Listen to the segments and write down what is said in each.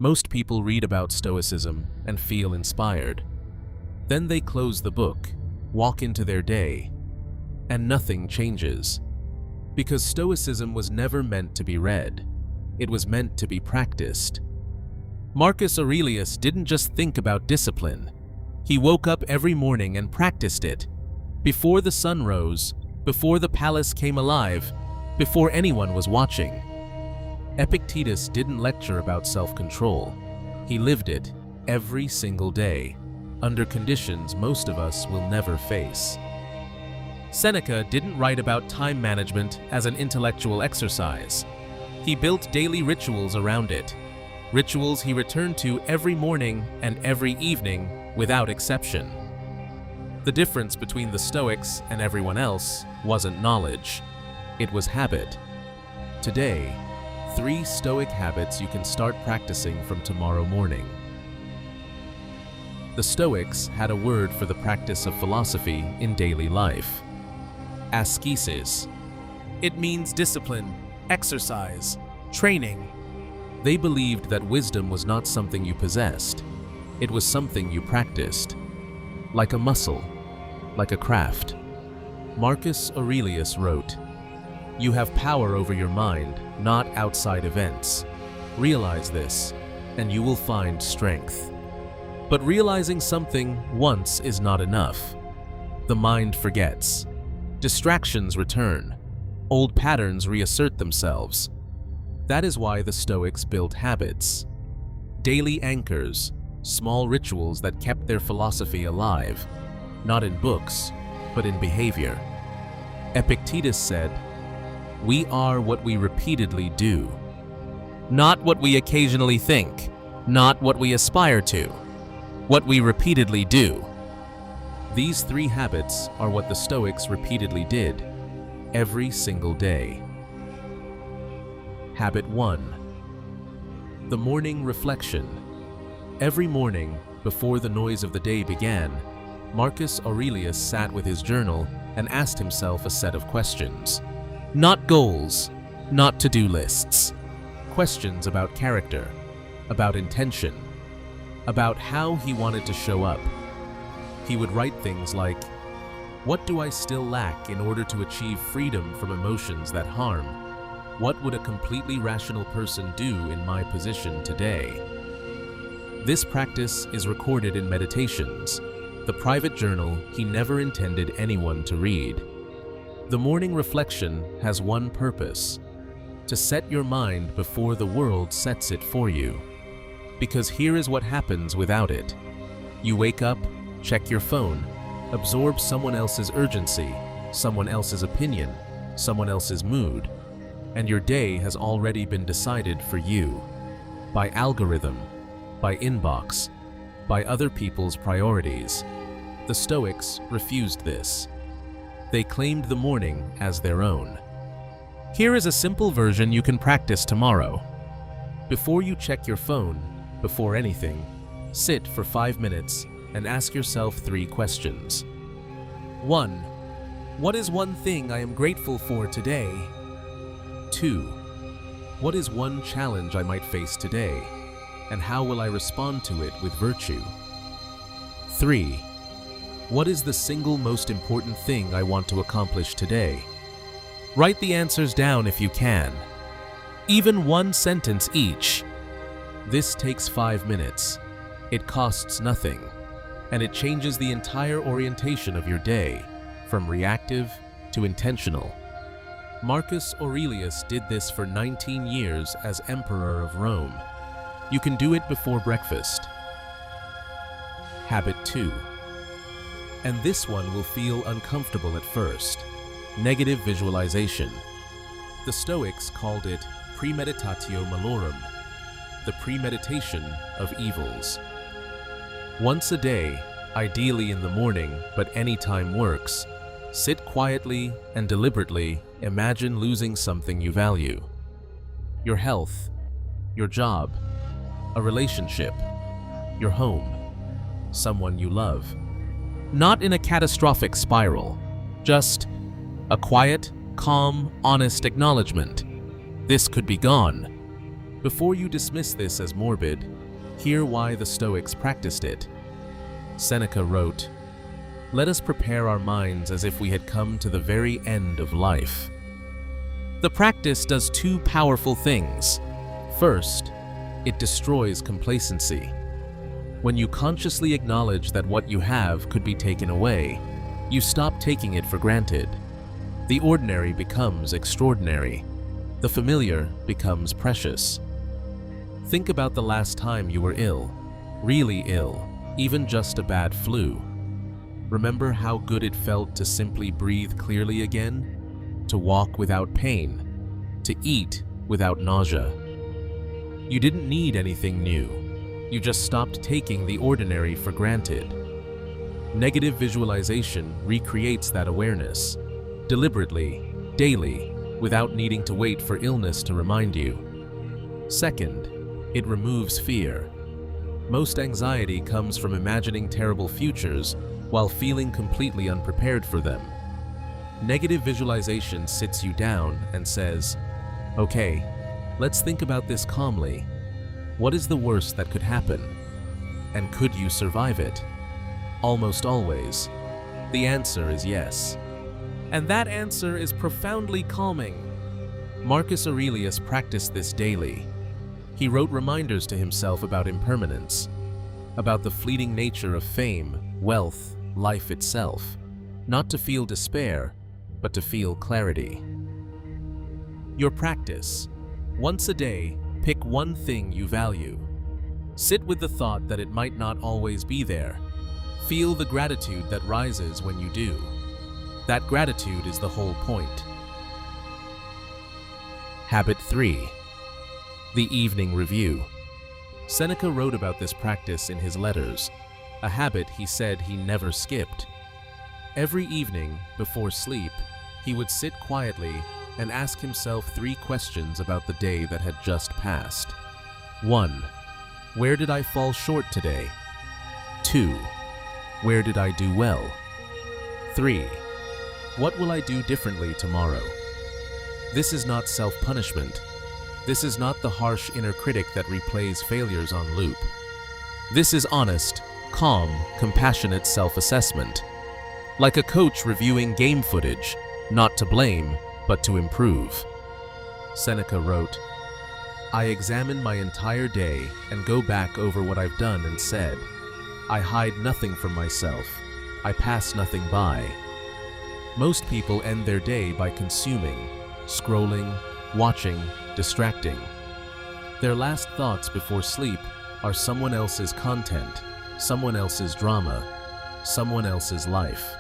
Most people read about Stoicism and feel inspired. Then they close the book, walk into their day, and nothing changes. Because Stoicism was never meant to be read. It was meant to be practiced. Marcus Aurelius didn't just think about discipline. He woke up every morning and practiced it. Before the sun rose, before the palace came alive, before anyone was watching. Epictetus didn't lecture about self-control. He lived it every single day, under conditions most of us will never face. Seneca didn't write about time management as an intellectual exercise. He built daily rituals around it, rituals he returned to every morning and every evening without exception. The difference between the Stoics and everyone else wasn't knowledge, it was habit. Today, 3 Stoic habits you can start practicing from tomorrow morning. The Stoics had a word for the practice of philosophy in daily life: ascesis. It means discipline, exercise, training. They believed that wisdom was not something you possessed, it was something you practiced. Like a muscle, like a craft. Marcus Aurelius wrote, "You have power over your mind, not outside events. Realize this, and you will find strength." But realizing something once is not enough. The mind forgets. Distractions return. Old patterns reassert themselves. That is why the Stoics built habits. Daily anchors, small rituals that kept their philosophy alive, not in books, but in behavior. Epictetus said, "We are what we repeatedly do." Not what we occasionally think, not what we aspire to, what we repeatedly do. These 3 habits are what the Stoics repeatedly did, every single day. Habit 1. The morning reflection. Every morning, before the noise of the day began, Marcus Aurelius sat with his journal and asked himself a set of questions. Not goals, not to-do lists. Questions about character, about intention, about how he wanted to show up. He would write things like, "What do I still lack in order to achieve freedom from emotions that harm? What would a completely rational person do in my position today?" This practice is recorded in Meditations, the private journal he never intended anyone to read. The morning reflection has one purpose: to set your mind before the world sets it for you. Because here is what happens without it. You wake up, check your phone, absorb someone else's urgency, someone else's opinion, someone else's mood, and your day has already been decided for you. By algorithm, by inbox, by other people's priorities. The Stoics refused this. They claimed the morning as their own. Here is a simple version you can practice tomorrow. Before you check your phone, before anything, sit for 5 minutes and ask yourself 3 questions. 1. What is one thing I am grateful for today? 2. What is one challenge I might face today, and how will I respond to it with virtue? 3. What is the single most important thing I want to accomplish today? Write the answers down if you can. Even 1 sentence each. This takes 5 minutes. It costs nothing, and it changes the entire orientation of your day, from reactive to intentional. Marcus Aurelius did this for 19 years as Emperor of Rome. You can do it before breakfast. Habit 2. And this one will feel uncomfortable at first. Negative visualization. The Stoics called it premeditatio malorum, the premeditation of evils. Once a day, ideally in the morning, but any time works, sit quietly and deliberately imagine losing something you value. Your health, your job, a relationship, your home, someone you love. Not in a catastrophic spiral, just a quiet, calm, honest acknowledgement. This could be gone. Before you dismiss this as morbid, hear why the Stoics practiced it. Seneca wrote, "Let us prepare our minds as if we had come to the very end of life." The practice does two powerful things. First, it destroys complacency. When you consciously acknowledge that what you have could be taken away, you stop taking it for granted. The ordinary becomes extraordinary. The familiar becomes precious. Think about the last time you were ill, really ill, even just a bad flu. Remember how good it felt to simply breathe clearly again, to walk without pain, to eat without nausea. You didn't need anything new. You just stopped taking the ordinary for granted. Negative visualization recreates that awareness, deliberately, daily, without needing to wait for illness to remind you. Second, it removes fear. Most anxiety comes from imagining terrible futures while feeling completely unprepared for them. Negative visualization sits you down and says, "Okay, let's think about this calmly. What is the worst that could happen? And could you survive it?" Almost always, the answer is yes. And that answer is profoundly calming. Marcus Aurelius practiced this daily. He wrote reminders to himself about impermanence, about the fleeting nature of fame, wealth, life itself, not to feel despair, but to feel clarity. Your practice. Once a day, pick one thing you value. Sit with the thought that it might not always be there. Feel the gratitude that rises when you do. That gratitude is the whole point. Habit 3. The evening review. Seneca wrote about this practice in his letters, a habit he said he never skipped. Every evening, before sleep, he would sit quietly and ask himself 3 questions about the day that had just passed. 1. Where did I fall short today? 2. Where did I do well? 3. What will I do differently tomorrow? This is not self-punishment. This is not the harsh inner critic that replays failures on loop. This is honest, calm, compassionate self-assessment. Like a coach reviewing game footage, not to blame, but to improve. Seneca wrote, "I examine my entire day and go back over what I've done and said. I hide nothing from myself. I pass nothing by." Most people end their day by consuming, scrolling, watching, distracting. Their last thoughts before sleep are someone else's content, someone else's drama, someone else's life.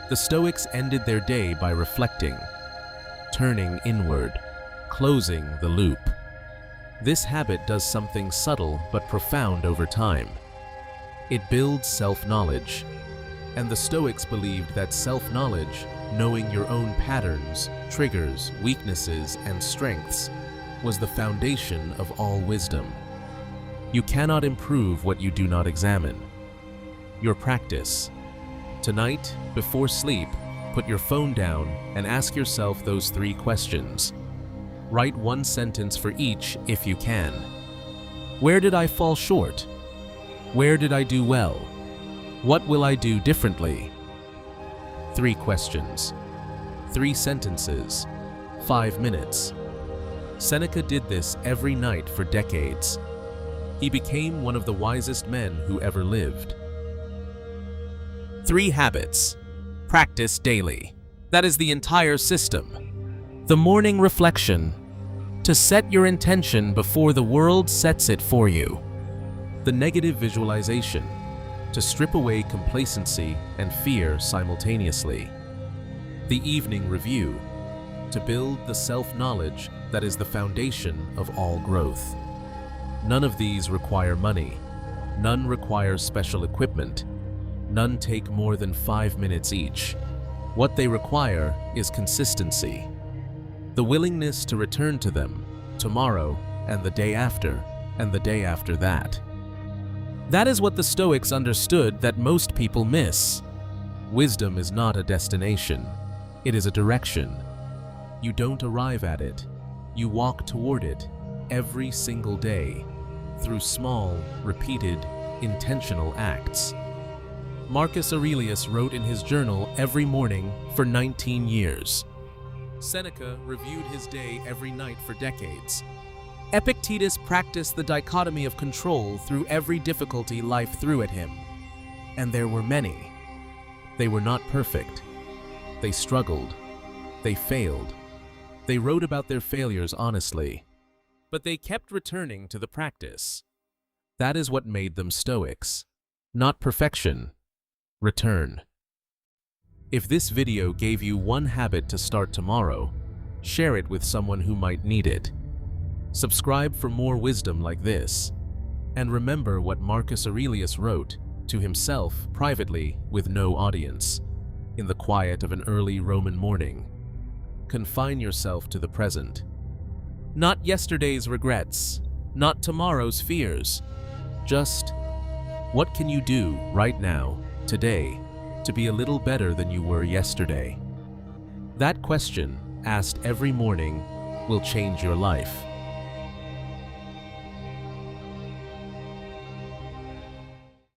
The Stoics ended their day by reflecting, turning inward, closing the loop. This habit does something subtle but profound over time. It builds self-knowledge, and the Stoics believed that self-knowledge, knowing your own patterns, triggers, weaknesses, and strengths, was the foundation of all wisdom. You cannot improve what you do not examine. Your practice. Tonight, before sleep, put your phone down and ask yourself those 3 questions. Write 1 sentence for each if you can. Where did I fall short? Where did I do well? What will I do differently? 3 questions. 3 sentences. 5 minutes. Seneca did this every night for decades. He became one of the wisest men who ever lived. 3 habits. Practice daily. That is the entire system. The morning reflection. To set your intention before the world sets it for you. The negative visualization. To strip away complacency and fear simultaneously. The evening review. To build the self-knowledge that is the foundation of all growth. None of these require money. None require special equipment. None take more than 5 minutes each. What they require is consistency. The willingness to return to them tomorrow and the day after and the day after that. That is what the Stoics understood that most people miss. Wisdom is not a destination. It is a direction. You don't arrive at it. You walk toward it. every single day through small, repeated, intentional acts. Marcus Aurelius wrote in his journal every morning for 19 years. Seneca reviewed his day every night for decades. Epictetus practiced the dichotomy of control through every difficulty life threw at him. And there were many. They were not perfect. They struggled. They failed. They wrote about their failures honestly. But they kept returning to the practice. That is what made them Stoics. Not perfection. Return. If this video gave you one habit to start tomorrow, share it with someone who might need it. Subscribe for more wisdom like this. And remember what Marcus Aurelius wrote to himself privately with no audience, in the quiet of an early Roman morning. Confine yourself to the present. Not yesterday's regrets, not tomorrow's fears. Just, what can you do right now, today, to be a little better than you were yesterday? That question, asked every morning, will change your life.